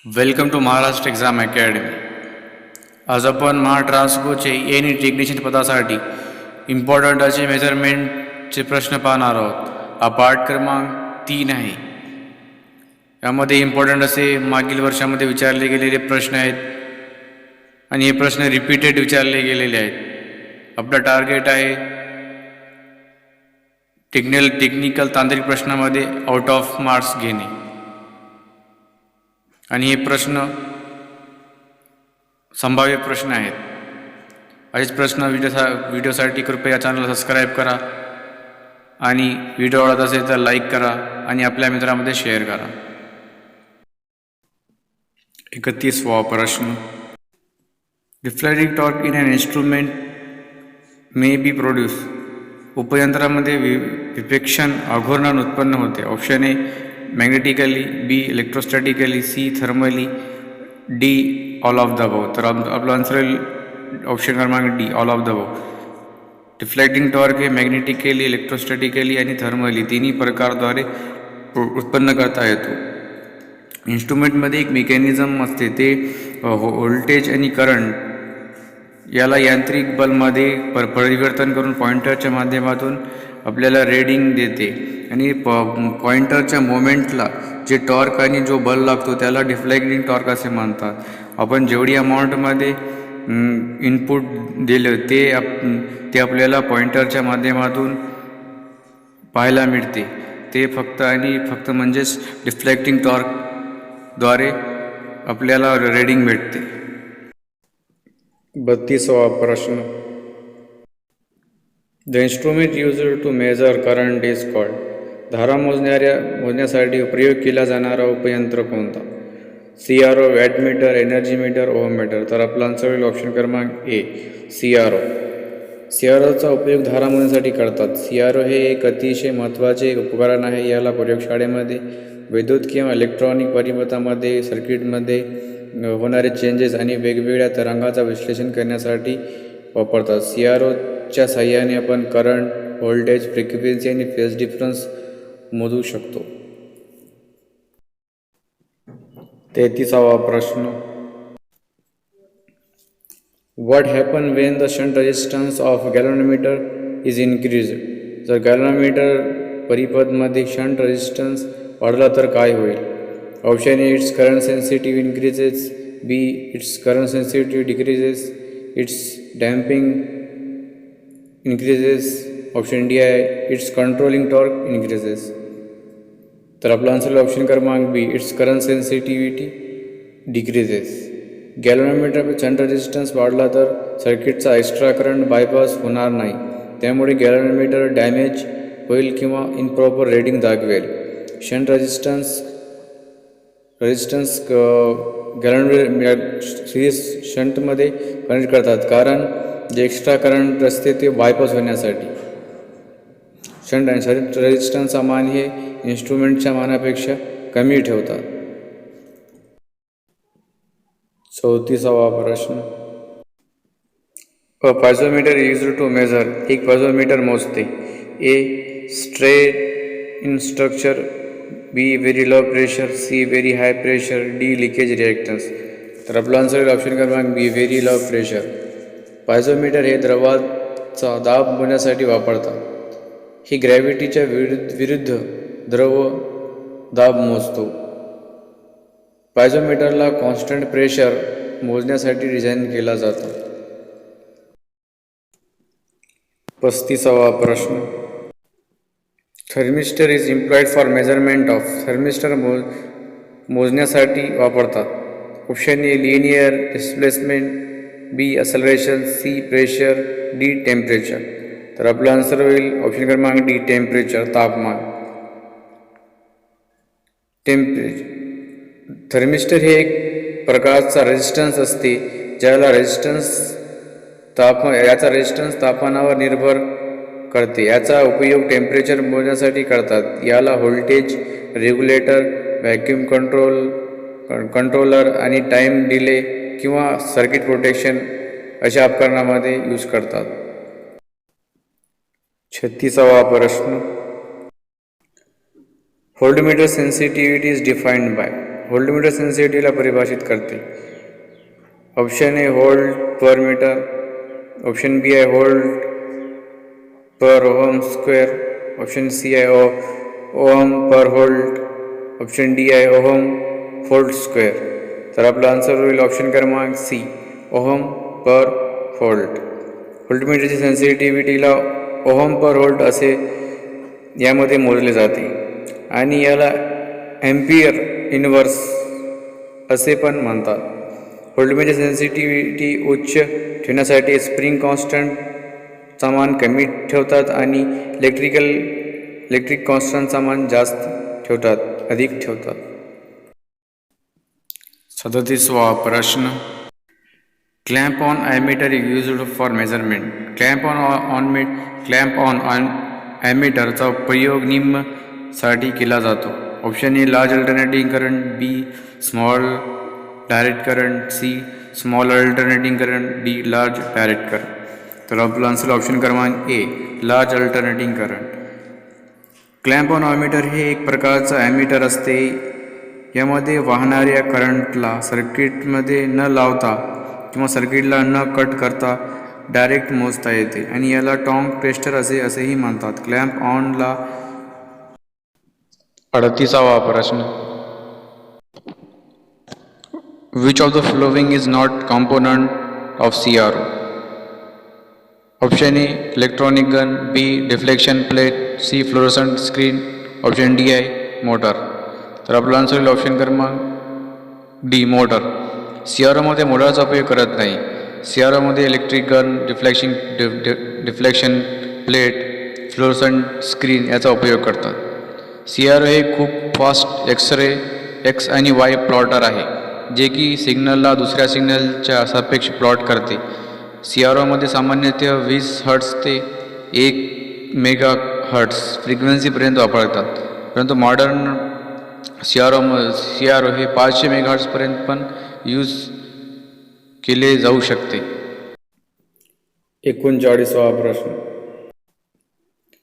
Welcome to Maharashtra exam academy. आज आपण महाट्रान्सपोचे एनी टेक्निशियन पदासाठी इम्पॉर्टंट असे मेजरमेंटचे प्रश्न पाहणार आहोत. हा पार्ट क्रमांक 3 आहे. यामध्ये इम्पॉर्टंट असे मागील वर्षामध्ये विचारले गेलेले प्रश्न आहेत आणि हे प्रश्न रिपीटेड विचारले गेलेले आहेत. आपलं टार्गेट आहे टेक्निकल तांत्रिक प्रश्नामध्ये आउट ऑफ मार्क्स घेणे. आणि हे प्रश्न संभाव्य प्रश्न आहेत. असेच प्रश्न व्हिडिओसाठी कृपया चॅनलला सबस्क्राईब करा आणि व्हिडिओ आवडत असेल तर लाईक करा आणि आपल्या मित्रांमध्ये शेअर करा. 31वा प्रश्न. Reflecting torque in an instrument may be produce. उपयंत्रामध्ये विक्षेपण अघूर्णन उत्पन्न होते. Option A magnetically, B electrostatically, C thermally, D all of the above. तर आपलं आन्सर होईल ऑप्शन क्रमांक D all of the above. Reflecting torque हे मॅग्नेटिकली, इलेक्ट्रोस्टॅटिकली आणि थर्मली तिन्ही प्रकारद्वारे उत्पन्न करता येतो. इन्स्ट्रुमेंटमध्ये एक मेकॅनिझम असते, ते व्होल्टेज आणि करंट याला यांत्रिक बलमध्ये परिवर्तन करून पॉइंटरच्या माध्यमातून आपल्याला रीडिंग देते. आणि पॉइंटरच्या मोमेंटला जे टॉर्क आणि जो बल लागतो त्याला डिफ्लेक्टिंग टॉर्क असे म्हणतात. आपण जेवढी अमाऊंटमध्ये इनपुट दिलं ते आपल्याला पॉइंटरच्या माध्यमातून पाहायला मिळते. ते फक्त म्हणजेच डिफ्लेक्टिंग टॉर्कद्वारे आपल्याला रीडिंग भेटते. 32वा प्रश्न. The instrument used to measure current is called. धारा मोजण्यासाठी प्रयोग केला जाणारा उपयंत्र कोणता? CRO, wattmeter, energy meter, ohmmeter. तर आपला आन्सर होईल ऑप्शन क्रमांक ए CRO. CROचा उपयोग धारा मोजण्यासाठी करतात. CRO हे एक अतिशय महत्त्वाचे उपकरण आहे. याला प्रयोगशाळेमध्ये विद्युत किंवा इलेक्ट्रॉनिक परिपथामध्ये सर्किटमध्ये होणारे चेंजेस आणि वेगवेगळ्या तरंगाचा विश्लेषण करण्यासाठी वापरतात. CROच्या साहाय्याने आपण करंट, व्होल्टेज, फ्रिक्वेन्सी आणि फेज डिफरन्स मोजू शकतो. 33वा प्रश्न. What happen when the shunt resistance of galvanometer is increased. जर गॅल्व्हनोमीटर परिपथमध्ये शंट रेजिस्टन्स वाढला तर काय होईल? Option A its current sensitive increases, B its current sensitive decreases, its damping increases, option D आहे इट्स कंट्रोलिंग टॉर्क इन्क्रीजेस. तर आपला answer option क्रमांक B its current sensitivity decreases. Galvanometer shunt resistance वाढला तर सर्किटचा एक्स्ट्रा करंट बायपास होणार नाही, त्यामुळे गॅल्व्हनोमीटर डॅमेज होईल किंवा इनप्रॉपर रीडिंग दाखवेल. शंट रेजिस्टन्स सिरीज शंटमध्ये कनेक्ट करतात, कारण जे एक्स्ट्रा करंट असते ते बायपास होण्यासाठी. शंट आणि शंट रेजिस्टन्सचा मान हे इन्स्ट्रुमेंटच्या मानापेक्षा कमी ठेवतात. 34वा प्रश्न. A piezometer used to measure. एक पायझोमीटर मोजते. A strain in structure, B very low pressure, C very high pressure, D leakage reactance. तर आपला आन्सर ऑप्शन क्रमांक B very low pressure. Piezometer हे द्रवाचा दाब मोजण्यासाठी वापरतात. ही ग्रॅव्हिटीच्या विरुद्ध द्रव दाब मोजतो. पायझोमीटरला कॉन्स्टंट प्रेशर मोजण्यासाठी डिझाईन केला जातो. 35वा प्रश्न. Thermistor is employed for measurement of. Thermistor मोजण्यासाठी वापरतात. Option A linear displacement, B acceleration, C pressure, D temperature. तर आपलं आन्सर होईल ऑप्शन क्रमांक डी टेम्परेचर, तापमान. थर्मिस्टर हे एक प्रकारचा रेजिस्टन्स असते याचा रेजिस्टन्स तापमानावर निर्भर करते. याचा उपयोग टेम्परेचर मोजण्यासाठी करतात. याला व्होल्टेज रेग्युलेटर, व्हॅक्यूम कंट्रोलर आणि टाईम डिले किंवा सर्किट प्रोटेक्शन अशा उपकरणामध्ये यूज करतात. 36वा प्रश्न. Voltmeter sensitivity is defined by. Voltmeter सेन्सिटिव्हिटीला परिभाषित करते. Option A volt per meter, option B आहे volt per ohm square, option C आहे ohm per volt, option D आहे ओहम व्होल्ट स्क्वेअर. तर आपला आन्सर होईल ऑप्शन क्रमांक सी, ओहम पर व्होल्ट. व्होल्टमीटरची सेन्सिटिव्हिटीला ओहम पर व्होल्ट असे यामध्ये मोजले जाते आणि याला ॲम्पियर इनव्हर्स असे पण म्हणतात. व्होल्टमीटर सेन्सिटिव्हिटी उच्च ठेवण्यासाठी स्प्रिंग कॉन्स्टंटचा मान कमी ठेवतात आणि इलेक्ट्रिक कॉन्स्टंटचा मान जास्त ठेवतात, अधिक ठेवतात. 37वा प्रश्न. Clamp on ammeter used for measurement. Clamp on ॲमीटरचा उपयोग निम्न साठी केला जातो. Option A large alternating current, B small direct current, C small alternating current, D large direct current. तर आपला आन्सर ऑप्शन क्रमांक A, large alternating current. Clamp on ammeter हे एक प्रकारचं ॲमीटर असते. यामध्ये वाहणाऱ्या करंटला सर्किटमध्ये न लावता किंवा सर्किटला न कट करता डायरेक्ट मोजता येते आणि याला टॉंग टेस्टर असेही म्हणतात. क्लॅम्प ऑनला 38वा प्रश्न. Which of the following is not component of CRO. Option A electronic gun, B deflection plate, C fluorescent screen, option D आहे मोटर. तर आपला आन्सर होईल ऑप्शन क्रमांक डी, मोटर. CROमध्ये मोटरचा उपयोग करत नाही. CROमध्ये electric gun, deflection plate, fluorescent screen याचा उपयोग करतात. CRO हे खूप फास्ट एक्स आणि वाय प्लॉटर आहे जे की सिग्नलला दुसऱ्या सिग्नलच्या सापेक्ष प्लॉट करते. CROमध्ये सामान्यतः 20 हर्ट्ज ते 1 मेगाहर्ट्ज फ्रिक्वेन्सीपर्यंत वापरतात, परंतु मॉडर्न CRO हे 500 मेगाहर्ट्जपर्यंत पण यूज केले जाऊ शकते. 39वा प्रश्न.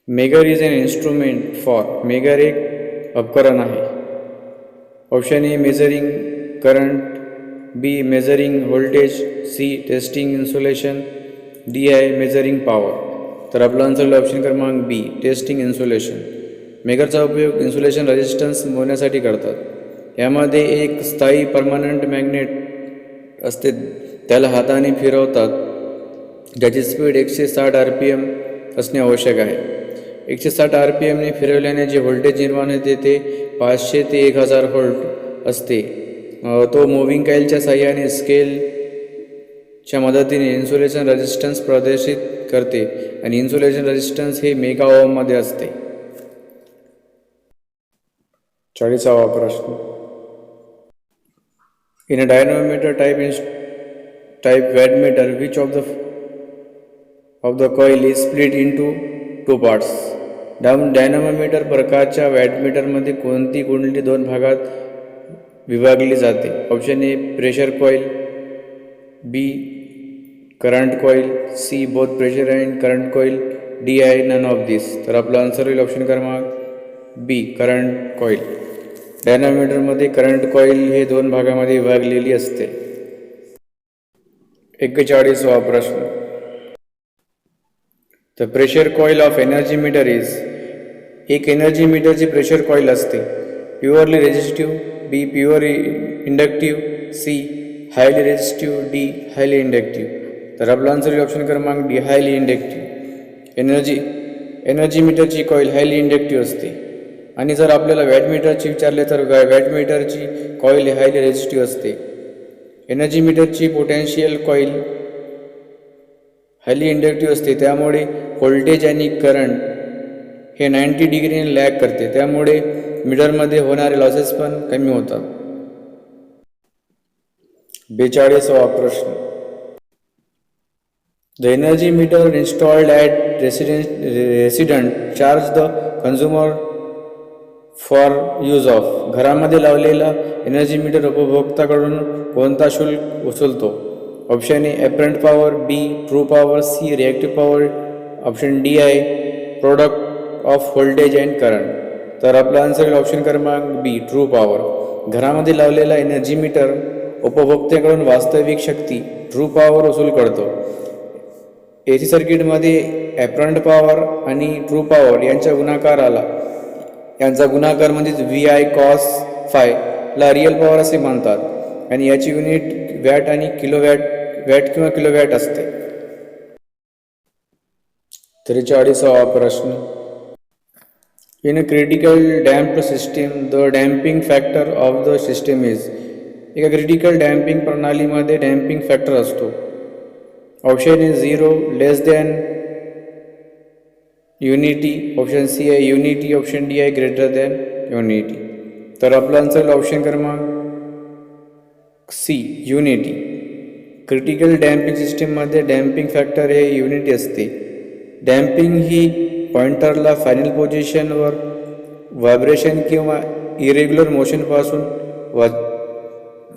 Megger is an instrument for. Megger एक उपकरण आहे. Option A measuring current, B measuring voltage, C testing insulation, D आहे मेजरिंग पॉवर. तर आपला आन्सर ऑप्शन क्रमांक बी, टेस्टिंग इन्सुलेशन. मेगरचा उपयोग इन्सुलेशन रेजिस्टन्स मोजण्यासाठी करतात. यामध्ये एक स्थायी परमनंट मॅग्नेट असते, त्याला हाताने फिरवतात, ज्याची स्पीड 160 RPM असणे आवश्यक आहे. 160 RPMने फिरवल्याने जे व्होल्टेज निर्माण होते ते 500 ते 1000 व्होल्ट असते. तो मूव्हिंग कॉइलच्या साह्याने स्केलच्या मदतीने इन्सुलेशन रेजिस्टन्स प्रदर्शित करते आणि इन्सुलेशन रेजिस्टन्स हे मेगा ओहममध्ये असते. 40वा प्रश्न. In a dynamometer type wattmeter which of the coil is split into 2 parts. Dynamometer प्रकारच्या वॅटमीटरमध्ये कोणती कुंडली 2 भागात विभागली जाते. Option A pressure coil, B current coil, C both pressure and current coil, D आहे नन ऑफ दिस. तर आपला आन्सर होईल ऑप्शन क्रमांक बी, करंट कॉइल. डायनामोमीटरमध्ये करंट कॉइल हे 2 भागामध्ये विभागलेली असते. 41वा प्रश्न. The pressure coil of energy meter is. एक एनर्जी मीटरची प्रेशर कॉइल असते. Purely resistive, B pure inductive, C highly resistive, D highly inductive. तर आपला आन्सर ऑप्शन क्रमांक डी, हायली इंडक्टिव्ह. एनर्जी मीटरची कॉइल हायली इंडक्टिव्ह असते. आणि जर आपल्याला वॅटमीटरची विचारले तर वॅटमीटरची कॉइल हायली रेजिस्टिव्ह असते. एनर्जी मीटरची पोटेन्शियल कॉइल हायली इंडक्टिव्ह असते, त्यामुळे व्होल्टेज आणि करंट हे 90 डिग्रीने लॅग करते, त्यामुळे मीटरमध्ये होणारे लॉसेस पण कमी होतात. 42वा प्रश्न. The energy meter installed at resident charge the consumer for use of. घरामध्ये लावलेला एनर्जी मीटर उपभोक्ताकडून कोणता शुल्क उचलतो. Option A apparent power, B true power, C reactive power, option D आहे product of voltage and current. तर आपला answer option क्रमांक बी, ट्रू पॉवर. घरामध्ये लावलेला एनर्जी मीटर उपभोक्त्याकडून वास्तविक शक्ती ट्रू पॉवर वसूल करतो. AC सर्किटमध्ये ॲपरंट पॉवर आणि ट्रू पॉवर यांचा गुणाकार म्हणजेच VI cos phi ला रिअल पॉवर असे म्हणतात आणि याची युनिट वॅट आणि वॅट किंवा किलोवॅट असते. 43वा प्रश्न. In a critical damped system, the damping factor of the system is. एका क्रिटिकल डॅम्पिंग प्रणालीमध्ये डॅम्पिंग फॅक्टर असतो. Option A 0 less than unity, option C आहे युनिटी, ऑप्शन डी आहे ग्रेटर दॅन युनिटी. तर आपला आन्सर ऑप्शन क्रमांक C unity. Critical damping सिस्टीममध्ये damping factor हे युनिटी असते. डॅम्पिंग ही पॉइंटरला फायनल पोझिशनवर व्हायब्रेशन किंवा इरेग्युलर मोशनपासून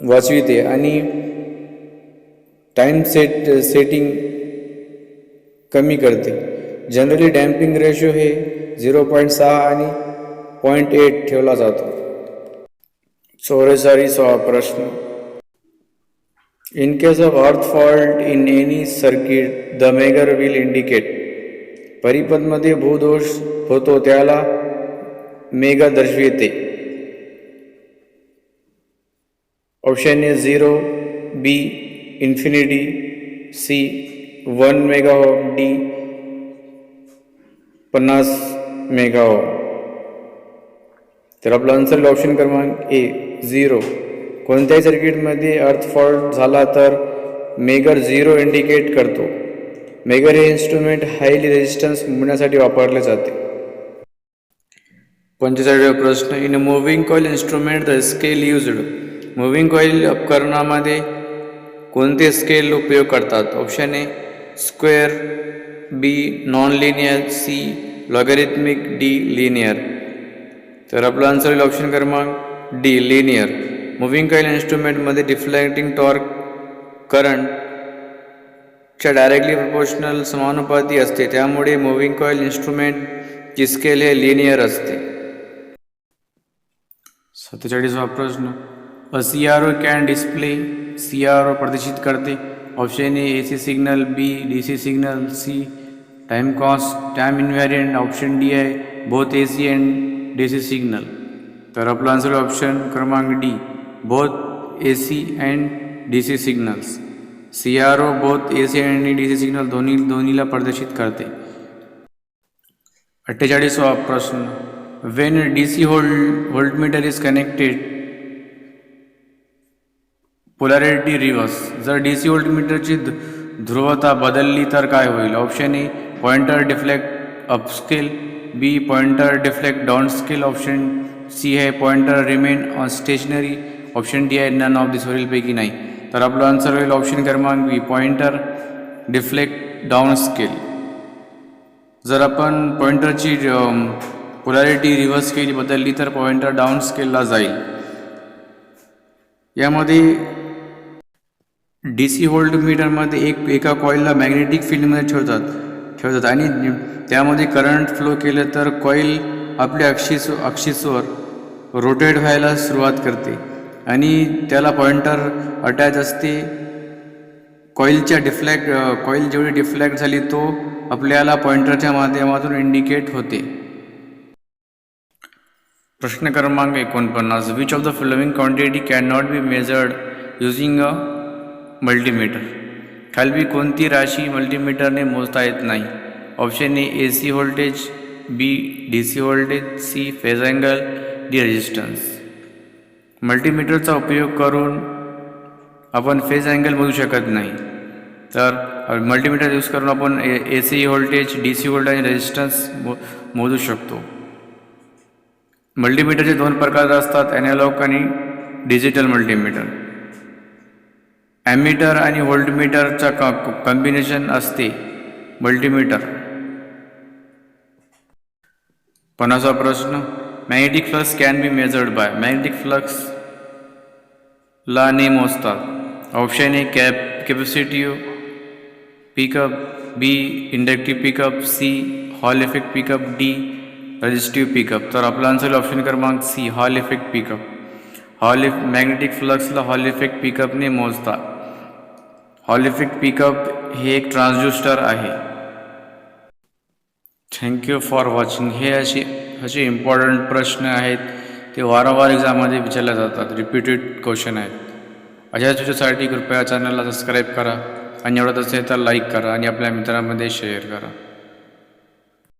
वाचविते आणि टाइम सेटिंग कमी करते. जनरली डॅम्पिंग रेशो हे 0.6 आणि 0.8 ठेवला जातो. 44वा प्रश्न. In case of earth fault in any circuit, the measure will indicate. परिपथमध्ये भूदोष होतो त्याला मेगा दर्शविते. Option A 0, B infinity, C 1 megawatt, D 50 megawatt. तर आपला आन्सर ऑप्शन क्रमांक ए 0. कोणत्याही सर्किटमध्ये अर्थ फॉल्ट झाला तर मेगर 0 इंडिकेट करतो. मेगर हे इन्स्ट्रुमेंट हायली रेजिस्टन्स मोजण्यासाठी वापरले जाते. 45वा प्रश्न. In a moving coil instrument the scale used. Moving coil उपकरणामध्ये कोणते स्केल उपयोग करतात? Option A square, B non linear, C logarithmic, D linear. तर आपला आन्सर होईल ऑप्शन क्रमांक डी लिनियर. मुव्हिंग कॉइल इन्स्ट्रुमेंटमध्ये डिफ्लेक्टिंग टॉर्क करंटच्या डायरेक्टली प्रोपोर्शनल समानुपाती असते. त्यामुळे मुव्हिंग कॉइल इन्स्ट्रुमेंटची स्केल हे लिनियर असते. 47वा प्रश्न. A CRO can display. CRO प्रदर्शित करते. Option A AC signal, B DC signal, C time const time invariant, option D आहे both AC and DC signal. तर आपला आन्सर ऑप्शन क्रमांक D both AC and DC signals. CRO both AC आणि DC signal दोन्हीला प्रदर्शित करते. 48वा प्रश्न. When DC voltmeter is connected, polarity reverse. जर DC व्होल्टमीटरची ध्रुवता बदलली तर काय होईल? Option A pointer deflect upscale, B pointer deflect down scale, option C आहे pointer remain on stationary, option D आहे नन ऑफ दिस वरीलपैकी नाही. तर आपला आन्सर होईल ऑप्शन क्रमांक B pointer deflect down scale. जर आपण पॉइंटरची पोलॅरिटी रिव्हर्स केली बदलली तर पॉइंटर डाऊन स्केलला जाईल. यामध्ये DC व्होल्टमीटरमध्ये एका कॉईलला मॅग्नेटिक फील्डमध्ये ठेवतात आणि त्यामध्ये करंट फ्लो केलं तर कॉईल आपल्या अक्षीसवर रोटेट व्हायला सुरुवात करते आणि त्याला पॉइंटर अटॅच असते. कॉईल जेवढी डिफ्लेक्ट झाली तो आपल्याला पॉइंटरच्या माध्यमातून इंडिकेट होते. प्रश्न क्रमांक 49. Which of the following quantity can not be measured using a multimeter. खालील कोणती राशी मल्टीमीटरने मोजता येत नाही? Option A AC voltage, B DC voltage, C phase angle, D resistance. मल्टीमीटरचा उपयोग करून आपण फेज अँगल मोजू शकत नाही. तर मल्टीमीटर यूज करून आपण AC व्होल्टेज, DC व्होल्टेज आणि रेजिस्टन्स मोजू शकतो. मल्टीमीटरचे 2 प्रकार असतात, ॲनालॉग आणि डिजिटल मल्टीमीटर. ॲमीटर आणि व्होल्टमीटरचा कॉम्बिनेशन असते मल्टीमीटर. 50वा प्रश्न. Magnetic flux can be measured by. Magnetic flux ला ने मोजतात. Option A capacitive pickup, B inductive pickup, C Hall effect pickup, D resistive pickup. तर आपला आन्सर ऑप्शन क्रमांक C Hall effect pickup. Magnetic फ्लक्सला हॉल इफेक्ट पिकअपने मोजतात. Hall effect pickup हे एक ट्रान्सड्यूसर आहे. Thank you for watching. हे असे इम्पॉर्टंट प्रश्न आहेत, ते वारंवार एक्झाममध्ये विचारले जातात, रिपीटेड क्वेश्चन आहेत. अशा तुझ्यासाठी कृपया चॅनलला सबस्क्राईब करा आणि आवडत असेल तर लाईक करा आणि आपल्या मित्रांमध्ये शेअर करा.